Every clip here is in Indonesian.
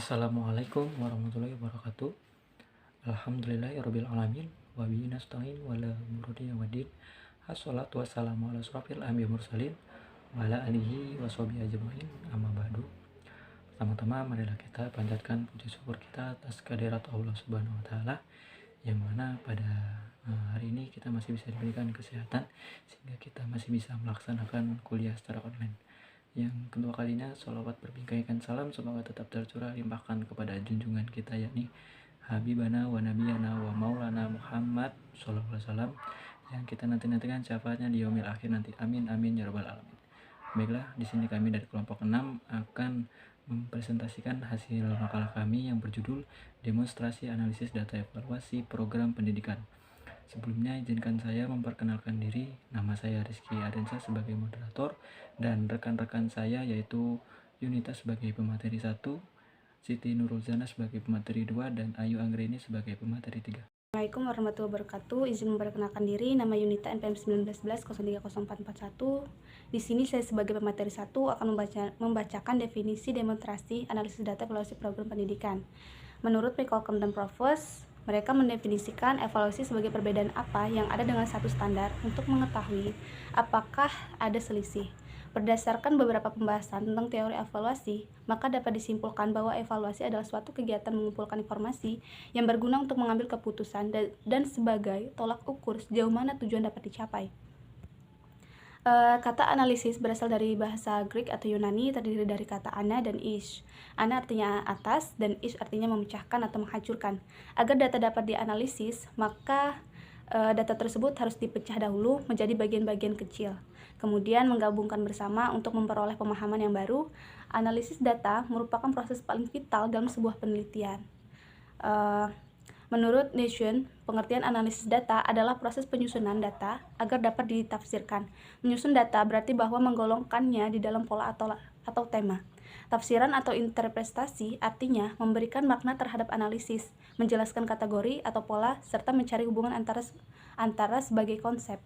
Assalamualaikum warahmatullahi wabarakatuh. Alhamdulillahirrabbilalamin. Wabihi nasta'in wala murudi waddin. Assalatu wassalamu ala asrofil anbiya'i mursalin wa ala alihi wa sahbihi ajmain. Amma ba'du. Pertama-tama marilah kita panjatkan puji syukur kita atas kehadirat Allah Subhanahu wa taala yang mana pada hari ini kita masih bisa diberikan kesehatan sehingga kita masih bisa melaksanakan kuliah secara online. Yang kedua kalinya, sholawat berbingkaikan salam semoga tetap tercurah limpahkan kepada junjungan kita yakni Habibana wa Nabiyana wa Maulana Muhammad sallallahu alaihi wasallam yang kita nanti-nantikan syafaatnya di yaumil akhir nanti. Amin amin ya rabbal alamin. Baiklah, di sini kami dari kelompok 6 akan mempresentasikan hasil makalah kami yang berjudul Demonstrasi Analisis Data Evaluasi Program Pendidikan. Sebelumnya izinkan saya memperkenalkan diri. Nama saya Rizky Adensa sebagai moderator dan rekan-rekan saya yaitu Yunita sebagai pemateri 1, Siti Nurulzana sebagai pemateri 2, dan Ayu Anggreni sebagai pemateri 3. Assalamualaikum warahmatullahi wabarakatuh. Izin memperkenalkan diri, nama Yunita NPM 1911-030441. Di sini saya sebagai pemateri 1 akan membacakan definisi demonstrasi analisis data evaluasi program pendidikan. Menurut Mekolcom dan Provos, mereka mendefinisikan evaluasi sebagai perbedaan apa yang ada dengan satu standar untuk mengetahui apakah ada selisih. Berdasarkan beberapa pembahasan tentang teori evaluasi, maka dapat disimpulkan bahwa evaluasi adalah suatu kegiatan mengumpulkan informasi yang berguna untuk mengambil keputusan dan sebagai tolak ukur sejauh mana tujuan dapat dicapai. Kata analisis berasal dari bahasa Greek atau Yunani, terdiri dari kata ana dan ish. Ana artinya atas dan ish artinya memecahkan atau menghancurkan. Agar data dapat dianalisis, maka data tersebut harus dipecah dahulu menjadi bagian-bagian kecil. Kemudian menggabungkan bersama untuk memperoleh pemahaman yang baru. Analisis data merupakan proses paling vital dalam sebuah penelitian. Menurut Nation, pengertian analisis data adalah proses penyusunan data agar dapat ditafsirkan. Menyusun data berarti bahwa menggolongkannya di dalam pola atau tema. Tafsiran atau interpretasi artinya memberikan makna terhadap analisis, menjelaskan kategori atau pola, serta mencari hubungan antara sebagai konsep.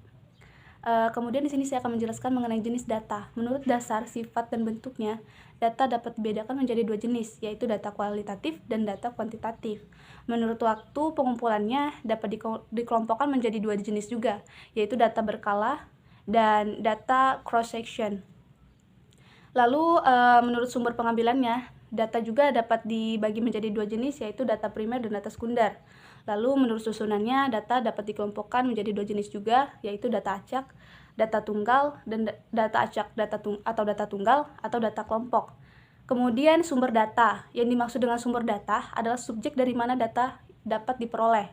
Kemudian di sini saya akan menjelaskan mengenai jenis data. Menurut dasar, sifat, dan bentuknya, data dapat dibedakan menjadi dua jenis, yaitu data kualitatif dan data kuantitatif. Menurut waktu pengumpulannya dapat dikelompokkan menjadi dua jenis juga, yaitu data berkala dan data cross-section. Lalu menurut sumber pengambilannya, data juga dapat dibagi menjadi dua jenis, yaitu data primer dan data sekunder. Lalu menurut susunannya, data dapat dikelompokkan menjadi dua jenis juga, yaitu data acak, data tunggal, dan data acak data tunggal atau data kelompok. Kemudian sumber data. Yang dimaksud dengan sumber data adalah subjek dari mana data dapat diperoleh.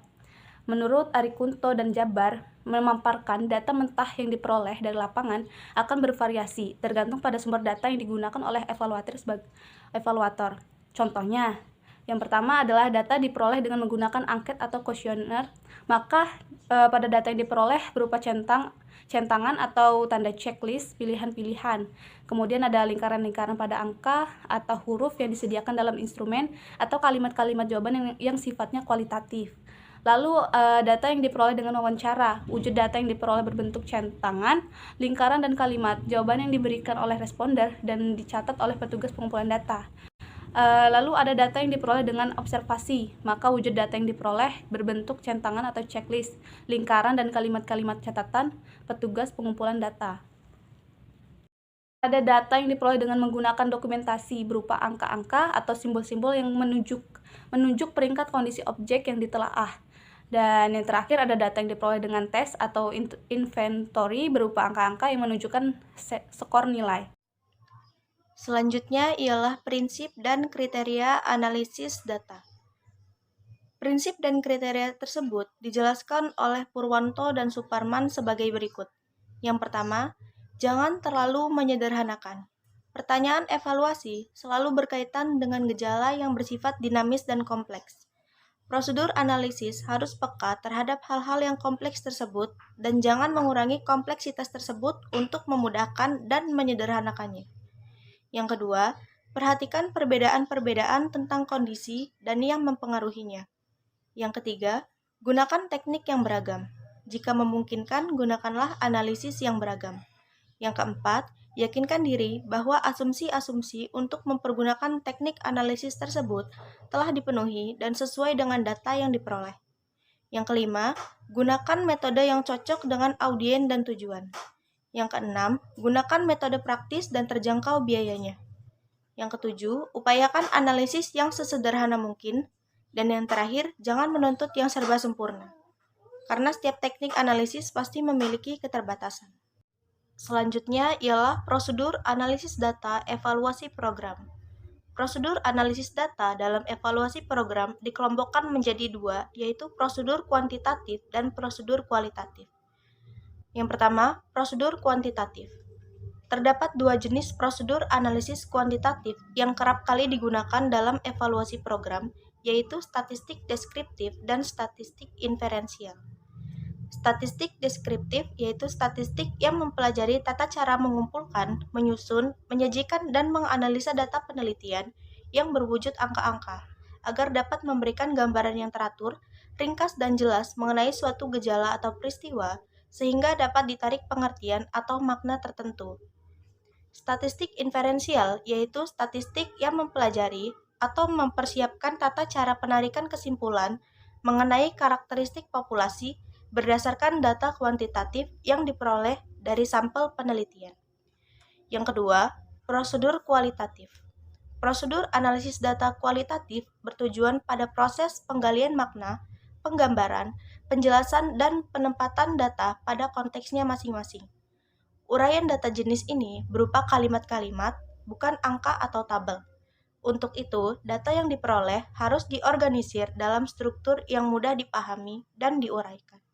Menurut Arikunto dan Jabar, memaparkan data mentah yang diperoleh dari lapangan akan bervariasi tergantung pada sumber data yang digunakan oleh evaluator. Contohnya, yang pertama adalah data diperoleh dengan menggunakan angket atau kuesioner. Maka pada data yang diperoleh berupa centangan atau tanda checklist pilihan-pilihan. Kemudian ada lingkaran-lingkaran pada angka atau huruf yang disediakan dalam instrumen atau kalimat-kalimat jawaban yang sifatnya kualitatif. Lalu data yang diperoleh dengan wawancara, wujud data yang diperoleh berbentuk centangan, lingkaran, dan kalimat, jawaban yang diberikan oleh responder dan dicatat oleh petugas pengumpulan data. Lalu ada data yang diperoleh dengan observasi, maka wujud data yang diperoleh berbentuk centangan atau checklist, lingkaran, dan kalimat-kalimat catatan petugas pengumpulan data. Ada data yang diperoleh dengan menggunakan dokumentasi berupa angka-angka atau simbol-simbol yang menunjuk peringkat kondisi objek yang ditelaah. Dan yang terakhir ada data yang diperoleh dengan tes atau inventory berupa angka-angka yang menunjukkan skor nilai. Selanjutnya ialah prinsip dan kriteria analisis data. Prinsip dan kriteria tersebut dijelaskan oleh Purwanto dan Suparman sebagai berikut. Yang pertama, jangan terlalu menyederhanakan. Pertanyaan evaluasi selalu berkaitan dengan gejala yang bersifat dinamis dan kompleks. Prosedur analisis harus peka terhadap hal-hal yang kompleks tersebut dan jangan mengurangi kompleksitas tersebut untuk memudahkan dan menyederhanakannya. Yang kedua, perhatikan perbedaan-perbedaan tentang kondisi dan yang mempengaruhinya. Yang ketiga, gunakan teknik yang beragam. Jika memungkinkan, gunakanlah analisis yang beragam. Yang keempat, Yakinkan diri bahwa asumsi-asumsi untuk mempergunakan teknik analisis tersebut telah dipenuhi dan sesuai dengan data yang diperoleh. Yang kelima, gunakan metode yang cocok dengan audien dan tujuan. Yang keenam, gunakan metode praktis dan terjangkau biayanya. Yang ketujuh, upayakan analisis yang sesederhana mungkin. Dan yang terakhir, jangan menuntut yang serba sempurna. Karena setiap teknik analisis pasti memiliki keterbatasan. Selanjutnya ialah prosedur analisis data evaluasi program. Prosedur analisis data dalam evaluasi program dikelompokkan menjadi dua, yaitu prosedur kuantitatif dan prosedur kualitatif. Yang pertama, prosedur kuantitatif. Terdapat dua jenis prosedur analisis kuantitatif yang kerap kali digunakan dalam evaluasi program, yaitu statistik deskriptif dan statistik inferensial. Statistik deskriptif yaitu statistik yang mempelajari tata cara mengumpulkan, menyusun, menyajikan, dan menganalisa data penelitian yang berwujud angka-angka, agar dapat memberikan gambaran yang teratur, ringkas, dan jelas mengenai suatu gejala atau peristiwa, sehingga dapat ditarik pengertian atau makna tertentu. Statistik inferensial yaitu statistik yang mempelajari atau mempersiapkan tata cara penarikan kesimpulan mengenai karakteristik populasi berdasarkan data kuantitatif yang diperoleh dari sampel penelitian. Yang kedua, prosedur kualitatif. Prosedur analisis data kualitatif bertujuan pada proses penggalian makna, penggambaran, penjelasan, dan penempatan data pada konteksnya masing-masing. Uraian data jenis ini berupa kalimat-kalimat, bukan angka atau tabel. Untuk itu, data yang diperoleh harus diorganisir dalam struktur yang mudah dipahami dan diuraikan.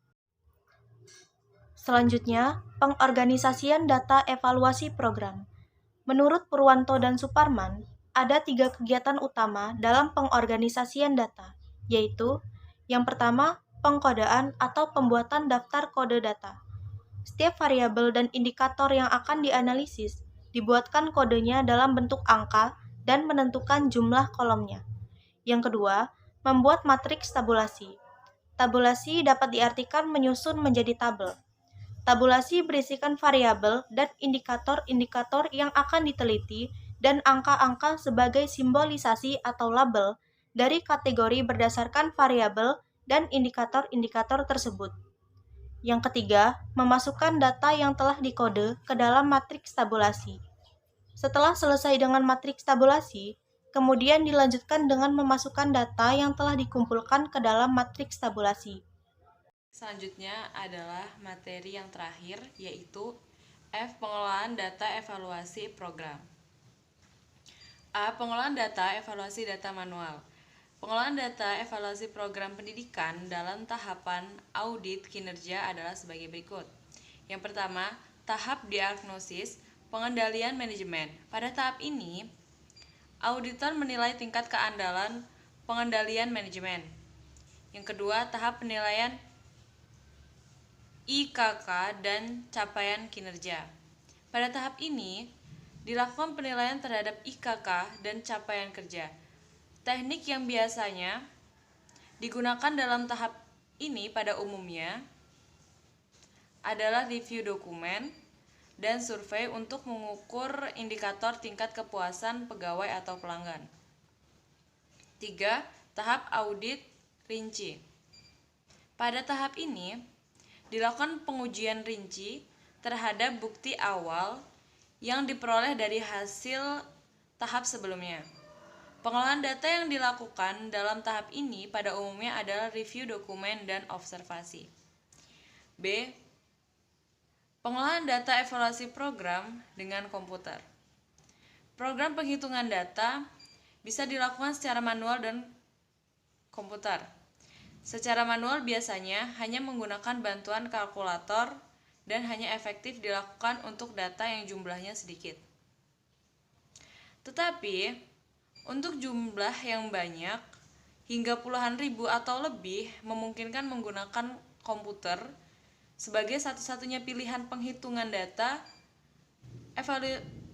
Selanjutnya, pengorganisasian data evaluasi program. Menurut Purwanto dan Suparman, ada 3 kegiatan utama dalam pengorganisasian data, yaitu yang pertama, pengkodaan atau pembuatan daftar kode data. Setiap variabel dan indikator yang akan dianalisis dibuatkan kodenya dalam bentuk angka dan menentukan jumlah kolomnya. Yang kedua, membuat matriks tabulasi. Tabulasi dapat diartikan menyusun menjadi tabel. Tabulasi berisikan variabel dan indikator-indikator yang akan diteliti dan angka-angka sebagai simbolisasi atau label dari kategori berdasarkan variabel dan indikator-indikator tersebut. Yang ketiga, memasukkan data yang telah dikode ke dalam matriks tabulasi. Setelah selesai dengan matriks tabulasi, kemudian dilanjutkan dengan memasukkan data yang telah dikumpulkan ke dalam matriks tabulasi. Selanjutnya adalah materi yang terakhir, yaitu F. Pengelolaan data evaluasi program. A. Pengelolaan data evaluasi data manual. Pengelolaan data evaluasi program pendidikan dalam tahapan audit kinerja adalah sebagai berikut. Yang pertama, tahap diagnosis, pengendalian manajemen. Pada tahap ini, auditor menilai tingkat keandalan pengendalian manajemen. Yang kedua, tahap penilaian IKK dan capaian kinerja. Pada tahap ini, dilakukan penilaian terhadap IKK dan capaian kerja. Teknik yang biasanya digunakan dalam tahap ini pada umumnya adalah review dokumen dan survei untuk mengukur indikator tingkat kepuasan pegawai atau pelanggan. 3. Tahap audit rinci. Pada tahap ini, dilakukan pengujian rinci terhadap bukti awal yang diperoleh dari hasil tahap sebelumnya. Pengelolaan data yang dilakukan dalam tahap ini pada umumnya adalah review dokumen dan observasi. B. Pengelolaan data evaluasi program dengan komputer. Program penghitungan data bisa dilakukan secara manual dan komputer. Secara manual biasanya hanya menggunakan bantuan kalkulator dan hanya efektif dilakukan untuk data yang jumlahnya sedikit. Tetapi, untuk jumlah yang banyak, hingga puluhan ribu atau lebih, memungkinkan menggunakan komputer sebagai satu-satunya pilihan penghitungan data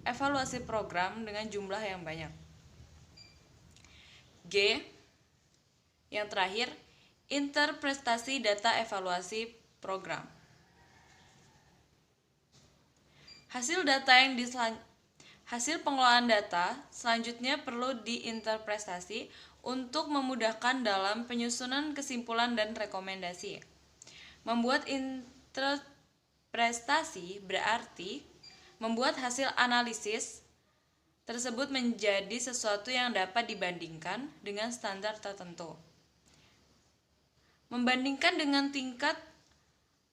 evaluasi program dengan jumlah yang banyak. G. Yang terakhir, interpretasi data evaluasi program. Hasil pengelolaan data selanjutnya perlu diinterpretasi untuk memudahkan dalam penyusunan kesimpulan dan rekomendasi. Membuat interpretasi berarti membuat hasil analisis tersebut menjadi sesuatu yang dapat dibandingkan dengan standar tertentu. Membandingkan dengan tingkat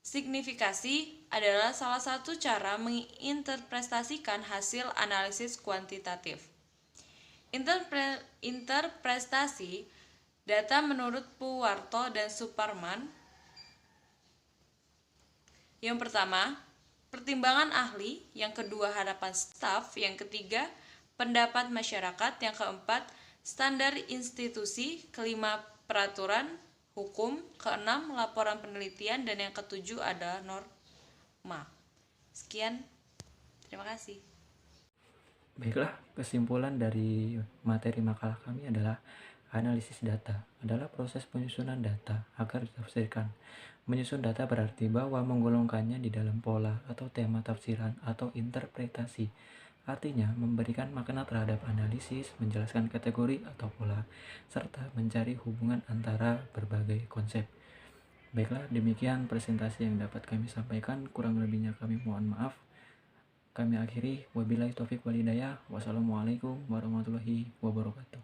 signifikasi adalah salah satu cara menginterpretasikan hasil analisis kuantitatif. Interpretasi data menurut Puwarto dan Suparman. Yang pertama, pertimbangan ahli. Yang kedua, harapan staf. Yang ketiga, pendapat masyarakat. Yang keempat, standar institusi. Kelima, peraturan hukum. Keenam, laporan penelitian. Dan yang ketujuh adalah norma. Sekian, terima kasih. Baiklah, kesimpulan dari materi makalah kami adalah analisis data adalah proses penyusunan data agar ditafsirkan. Menyusun data berarti bahwa menggolongkannya di dalam pola atau tema tafsiran atau interpretasi. Artinya, memberikan makna terhadap analisis, menjelaskan kategori atau pola, serta mencari hubungan antara berbagai konsep. Baiklah, demikian presentasi yang dapat kami sampaikan. Kurang lebihnya kami mohon maaf. Kami akhiri, wabillahi taufiq wal hidayah. Wassalamualaikum warahmatullahi wabarakatuh.